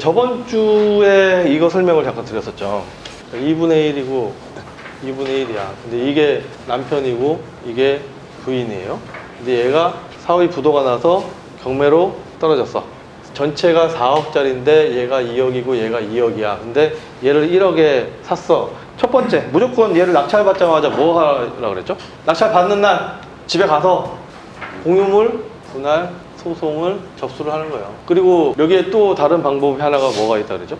저번 주에 이거 설명을 잠깐 드렸었죠. 2분의 1이고 2분의 1이야. 근데 이게 남편이고 이게 부인이에요. 근데 얘가 사업이 부도가 나서 경매로 떨어졌어. 전체가 4억짜리인데 얘가 2억이고 얘가 2억이야. 근데 얘를 1억에 샀어. 첫 번째, 무조건 얘를 낙찰받자마자 뭐 하라고 그랬죠? 낙찰받는 날 집에 가서 공유물 분할 소송을 접수를 하는 거예요. 그리고 여기에 또 다른 방법이 하나가 뭐가 있다 그러죠?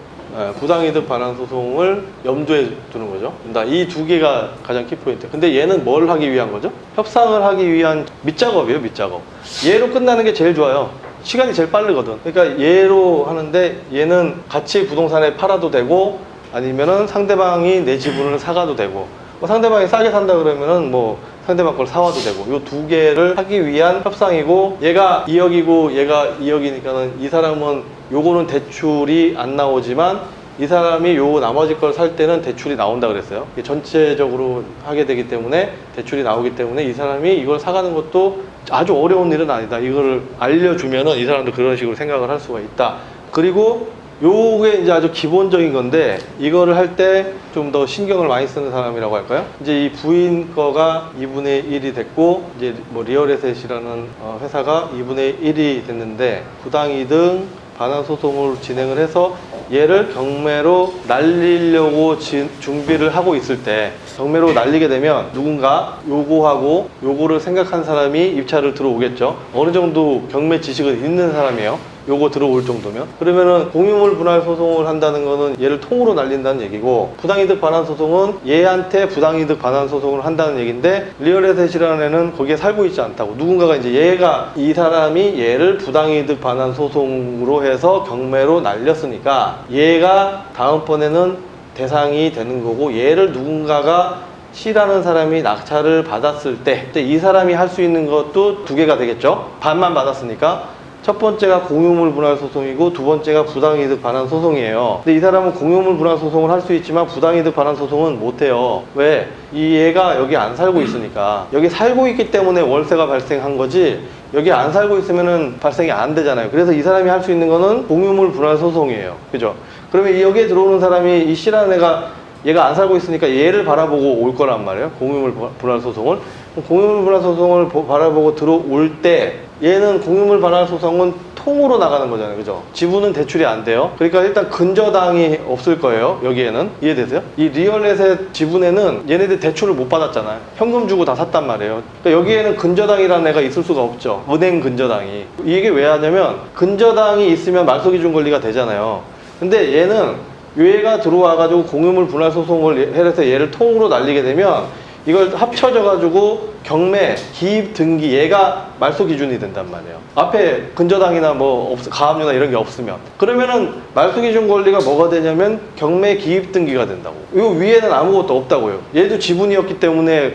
부당이득 반환 소송을 염두에 두는 거죠. 이 두 개가 가장 키포인트. 근데 얘는 뭘 하기 위한 거죠? 협상을 하기 위한 밑작업이에요, 밑작업. 얘로 끝나는 게 제일 좋아요. 시간이 제일 빠르거든. 그러니까 얘로 하는데 얘는 같이 부동산에 팔아도 되고 아니면은 상대방이 내 지분을 사가도 되고 상대방이 싸게 산다 그러면은 뭐 상대방 걸 사와도 되고 이 두 개를 하기 위한 협상이고 얘가 2억이고 얘가 2억이니까는 이 사람은 요거는 대출이 안 나오지만 이 사람이 요 나머지 걸 살 때는 대출이 나온다 그랬어요. 전체적으로 하게 되기 때문에 대출이 나오기 때문에 이 사람이 이걸 사가는 것도 아주 어려운 일은 아니다. 이거를 알려주면은 이 사람도 그런 식으로 생각을 할 수가 있다. 그리고 요게 이제 아주 기본적인 건데 이거를 할 때 좀 더 신경을 많이 쓰는 사람이라고 할까요? 이제 이 부인 거가 2분의 1이 됐고 이제 뭐 리얼에셋이라는 회사가 2분의 1이 됐는데 부당이득 반환 소송을 진행을 해서 얘를 경매로 날리려고 준비를 하고 있을 때 경매로 날리게 되면 누군가 요거하고 요거를 생각한 사람이 입찰을 들어오겠죠. 어느 정도 경매 지식은 있는 사람이에요. 요거 들어올 정도면. 그러면은 공유물 분할 소송을 한다는 거는 얘를 통으로 날린다는 얘기고 부당이득 반환 소송은 얘한테 부당이득 반환 소송을 한다는 얘기인데 리얼에셋이라는 애는 거기에 살고 있지 않다고. 누군가가 이제 얘가 이 사람이 얘를 부당이득 반환 소송으로 해서 경매로 날렸으니까 얘가 다음번에는 대상이 되는 거고 얘를 누군가가 C라는 사람이 낙찰을 받았을 때 이 사람이 할 수 있는 것도 두 개가 되겠죠. 반만 받았으니까 첫 번째가 공유물 분할 소송이고 두 번째가 부당이득 반환 소송이에요. 근데 이 사람은 공유물 분할 소송을 할 수 있지만 부당이득 반환 소송은 못해요. 왜? 이 얘가 여기 안 살고 있으니까. 여기 살고 있기 때문에 월세가 발생한 거지 여기 안 살고 있으면은 발생이 안 되잖아요. 그래서 이 사람이 할 수 있는 거는 공유물 분할 소송이에요. 그죠? 그러면 여기에 들어오는 사람이 이 C라는 애가 얘가 안 살고 있으니까 얘를 바라보고 올 거란 말이에요. 공유물 분할 소송을. 공유물 분할 소송을 바라보고 들어올 때 얘는 공유물 반환 소송은 통으로 나가는 거잖아요. 그죠? 지분은 대출이 안 돼요. 그러니까 일단 근저당이 없을 거예요. 여기에는. 이해되세요? 이 리얼에셋 지분에는 얘네들 대출을 못 받았잖아요. 현금 주고 다 샀단 말이에요. 그러니까 여기에는 근저당이라는 애가 있을 수가 없죠. 은행 근저당이. 이게 왜 하냐면 근저당이 있으면 말소기준 권리가 되잖아요. 근데 얘는 얘가 들어와가지고 공유물 분할 소송을 해서 얘를 통으로 날리게 되면 이걸 합쳐져가지고 경매, 기입, 등기 얘가 말소 기준이 된단 말이에요. 앞에 근저당이나 뭐 가압류나 이런 게 없으면 그러면은 말소 기준 권리가 뭐가 되냐면 경매, 기입, 등기가 된다고. 이 위에는 아무것도 없다고요. 얘도 지분이었기 때문에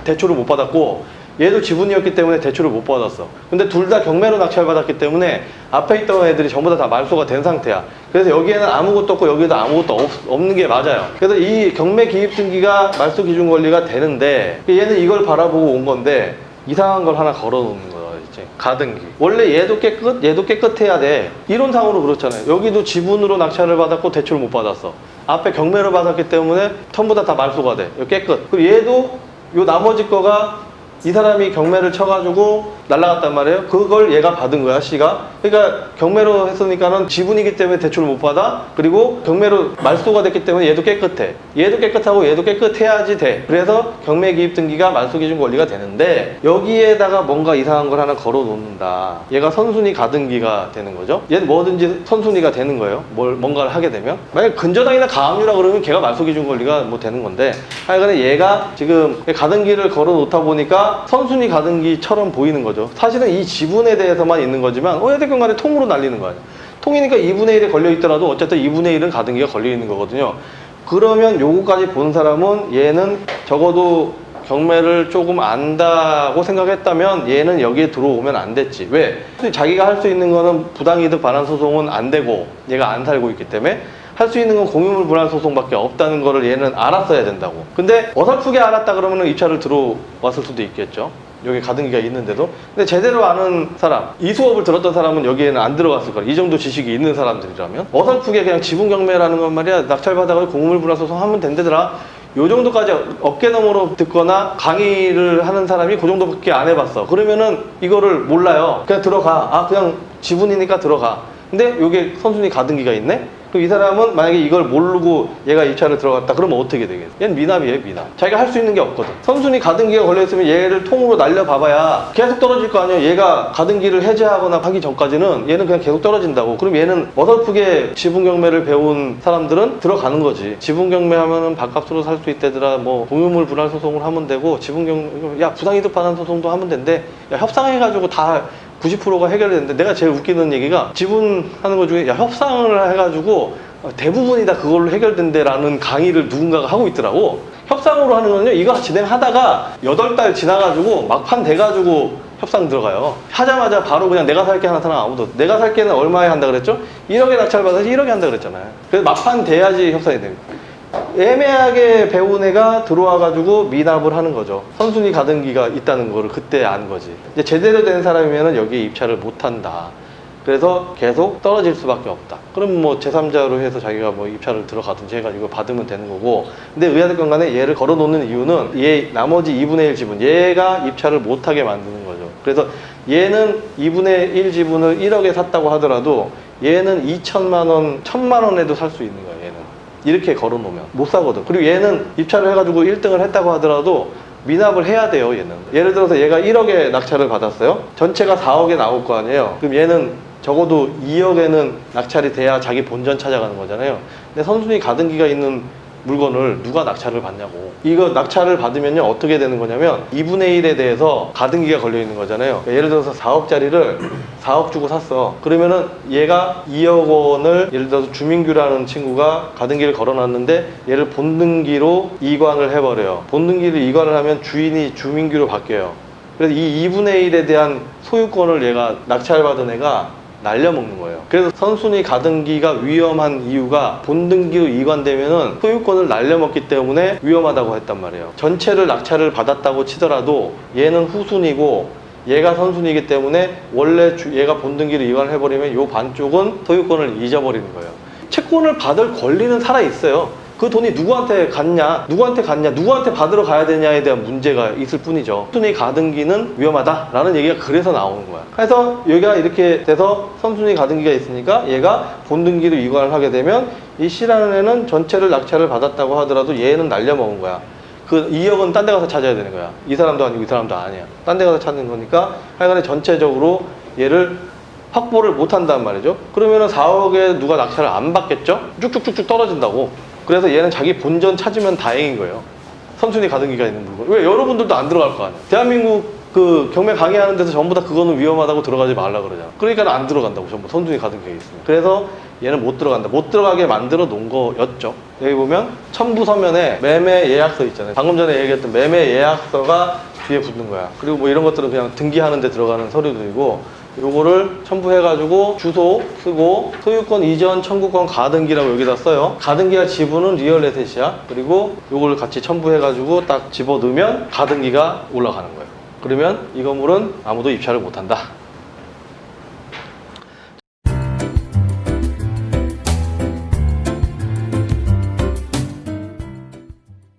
대출을 못 받았고 얘도 지분이었기 때문에 대출을 못 받았어. 근데 둘 다 경매로 낙찰받았기 때문에 앞에 있던 애들이 전부 다 말소가 된 상태야. 그래서 여기에는 아무것도 없고 여기에도 아무것도 없는 게 맞아요. 그래서 이 경매 기입 등기가 말소 기준 권리가 되는데 얘는 이걸 바라보고 온 건데 이상한 걸 하나 걸어 놓는 거야. 이제 가등기. 원래 얘도 깨끗해야 돼. 이론상으로 그렇잖아요. 여기도 지분으로 낙찰을 받았고 대출을 못 받았어. 앞에 경매로 받았기 때문에 전부 다 말소가 돼. 깨끗. 그리고 얘도 요 나머지 거가 이 사람이 경매를 쳐가지고 날라갔단 말이에요. 그걸 얘가 받은 거야, C가. 그러니까 경매로 했으니까는 지분이기 때문에 대출을 못 받아. 그리고 경매로 말소가 됐기 때문에 얘도 깨끗해. 얘도 깨끗하고 얘도 깨끗해야지 돼. 그래서 경매 기입 등기가 말소 기준 권리가 되는데 여기에다가 뭔가 이상한 걸 하나 걸어 놓는다. 얘가 선순위 가등기가 되는 거죠. 얘는 뭐든지 선순위가 되는 거예요. 뭔가를 하게 되면. 만약 근저당이나 가압류라 그러면 걔가 말소 기준 권리가 뭐 되는 건데 하여간에 얘가 지금 가등기를 걸어 놓다 보니까 선순위 가등기처럼 보이는 거죠. 사실은 이 지분에 대해서만 있는 거지만 어쨌든 간에 통으로 날리는 거 아니에요. 통이니까 2분의 1에 걸려 있더라도 어쨌든 2분의 1은 가등기가 걸려 있는 거거든요. 그러면 요거까지 본 사람은 얘는 적어도 경매를 조금 안다고 생각했다면 얘는 여기에 들어오면 안 됐지. 왜? 자기가 할 수 있는 거는 부당이득 반환 소송은 안 되고 얘가 안 살고 있기 때문에 할 수 있는 건 공유물 분할 소송밖에 없다는 거를 얘는 알았어야 된다고. 근데 어설프게 알았다 그러면 입찰을 들어왔을 수도 있겠죠. 여기 가등기가 있는데도. 근데 제대로 아는 사람, 이 수업을 들었던 사람은 여기에는 안 들어갔을 거야. 이 정도 지식이 있는 사람들이라면. 어설프게 그냥 지분경매라는 건 말이야, 낙찰받아가지고 공물분할소송 하면 된대더라, 요 정도까지 어깨너머로 듣거나 강의를 하는 사람이 그 정도밖에 안 해봤어. 그러면은 이거를 몰라요. 그냥 들어가. 아, 그냥 지분이니까 들어가. 근데 요게 선순위 가등기가 있네? 그럼 이 사람은 만약에 이걸 모르고 얘가 입찰을 들어갔다 그러면 어떻게 되겠어? 얘는 미납이에요, 미납. 자기가 할 수 있는 게 없거든. 선순위 가등기가 걸려있으면 얘를 통으로 날려봐봐야 계속 떨어질 거 아니에요. 얘가 가등기를 해제하거나 하기 전까지는 얘는 그냥 계속 떨어진다고. 그럼 얘는 어설프게 지분경매를 배운 사람들은 들어가는 거지. 지분경매 하면은 밥값으로 살 수 있대더라, 뭐 공유물 분할 소송을 하면 되고, 야 부당이득 반환 소송도 하면 된대. 야 협상해가지고 다 90%가 해결되는데, 내가 제일 웃기는 얘기가 지분하는 것 중에 야 협상을 해가지고 대부분이 다 그걸로 해결된대라는 강의를 누군가가 하고 있더라고. 협상으로 하는 거는요, 이거 진행하다가 8달 지나가지고 막판 돼가지고 협상 들어가요. 하자마자 바로 그냥 내가 살게 하는 사람 아무도, 내가 살게는 얼마에 한다 그랬죠? 1억에 낙찰받아서 1억에 한다 그랬잖아요. 그래서 막판 돼야지 협상이 됩니다. 애매하게 배운 애가 들어와가지고 미납을 하는 거죠. 선순위 가등기가 있다는 거를 그때 안 거지. 이제 제대로 된 사람이면 여기에 입찰을 못 한다. 그래서 계속 떨어질 수밖에 없다. 그럼 뭐 제3자로 해서 자기가 뭐 입찰을 들어가든지 해가지고 받으면 되는 거고. 근데 의아됐건 간에 얘를 걸어 놓는 이유는 얘 나머지 2분의 1 지분, 얘가 입찰을 못하게 만드는 거죠. 그래서 얘는 2분의 1 지분을 1억에 샀다고 하더라도 얘는 2천만 원, 1,000만 원에도 살 수 있는 거예요. 얘는 이렇게 걸어 놓으면 못 사거든. 그리고 얘는 입찰을 해가지고 1등을 했다고 하더라도 미납을 해야 돼요. 얘는 예를 들어서 얘가 1억에 낙찰을 받았어요. 전체가 4억에 나올 거 아니에요. 그럼 얘는 적어도 2억에는 낙찰이 돼야 자기 본전 찾아가는 거잖아요. 근데 선순위 가등기가 있는 물건을 누가 낙찰을 받냐고. 이거 낙찰을 받으면요 어떻게 되는 거냐면 2분의 1에 대해서 가등기가 걸려 있는 거잖아요. 그러니까 예를 들어서 4억짜리를 4억 주고 샀어. 그러면은 얘가 2억 원을 예를 들어서 주민규라는 친구가 가등기를 걸어놨는데 얘를 본등기로 이관을 해버려요. 본등기를 이관을 하면 주인이 주민규로 바뀌어요. 그래서 이 2분의 1에 대한 소유권을 얘가 낙찰받은 애가 날려먹는 거예요. 그래서 선순위 가등기가 위험한 이유가 본등기로 이관되면은 소유권을 날려먹기 때문에 위험하다고 했단 말이에요. 전체를 낙찰을 받았다고 치더라도 얘는 후순위고 얘가 선순위이기 때문에 원래 얘가 본등기로 이관을 해버리면 요 반쪽은 소유권을 잊어버리는 거예요. 채권을 받을 권리는 살아있어요. 그 돈이 누구한테 갔냐, 누구한테 받으러 가야 되냐에 대한 문제가 있을 뿐이죠. 선순위 가등기는 위험하다라는 얘기가 그래서 나오는 거야. 그래서 여기가 이렇게 돼서 선순위 가등기가 있으니까 얘가 본등기로 이관을 하게 되면 이 C라는 애는 전체를 낙찰을 받았다고 하더라도 얘는 날려먹은 거야. 그 2억은 딴 데 가서 찾아야 되는 거야. 이 사람도 아니고 이 사람도 아니야. 딴 데 가서 찾는 거니까 하여간에 전체적으로 얘를 확보를 못 한단 말이죠. 그러면은 4억에 누가 낙찰을 안 받겠죠? 쭉쭉쭉쭉 떨어진다고. 그래서 얘는 자기 본전 찾으면 다행인 거예요. 선순위 가등기가 있는 물건. 왜? 여러분들도 안 들어갈 거 아니야. 대한민국 그 경매 강의하는 데서 전부 다 그거는 위험하다고 들어가지 말라 그러잖아. 그러니까 안 들어간다고, 전부 선순위 가등기가 있으면. 그래서 얘는 못 들어간다. 못 들어가게 만들어 놓은 거였죠. 여기 보면 첨부 서면에 매매 예약서 있잖아요. 방금 전에 얘기했던 매매 예약서가 뒤에 붙는 거야. 그리고 뭐 이런 것들은 그냥 등기하는 데 들어가는 서류들이고, 요거를 첨부해가지고 주소 쓰고 소유권 이전 청구권 가등기라고 여기다 써요. 가등기와 지분은 리얼 에셋이야. 그리고 요걸 같이 첨부해가지고 딱 집어넣으면 가등기가 올라가는 거예요. 그러면 이 건물은 아무도 입찰을 못한다.